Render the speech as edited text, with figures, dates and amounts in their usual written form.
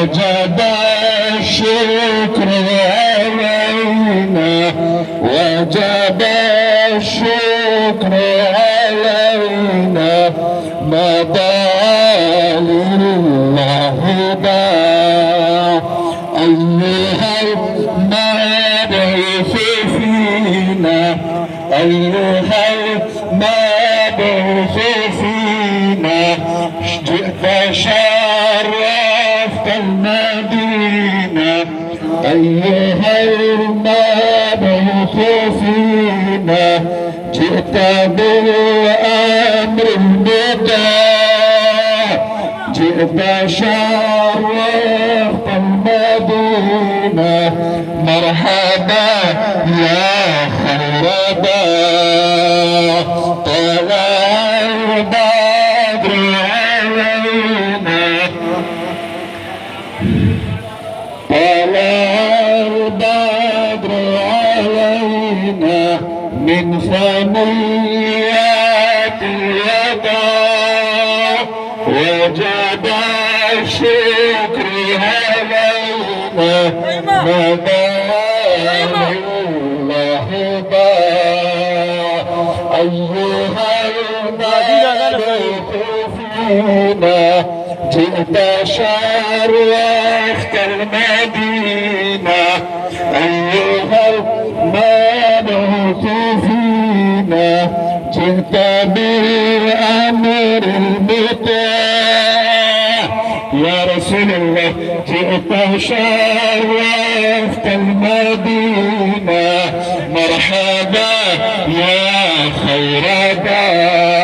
وجب الشكر علينا وجب الشكر علينا مدى لله باع أيها المبعوث فينا أيها المبعوث فينا جئت شرفت المدينة أيها المبعوث فينا جئت بالأمر المطاع جئت شرفت المدينة مرحبا يا خير ضيف طلع البدر علينا طلع البدر علينا من ثنيات الوداع وجب الشكر علينا مدى الله باع أيها المبعوث فينا جئت شرفت المدينة أيها المبعوث فينا جئت بالأمر المطاع يا رسول الله جئت شرفت المدينة مرحبا يا خير ضيف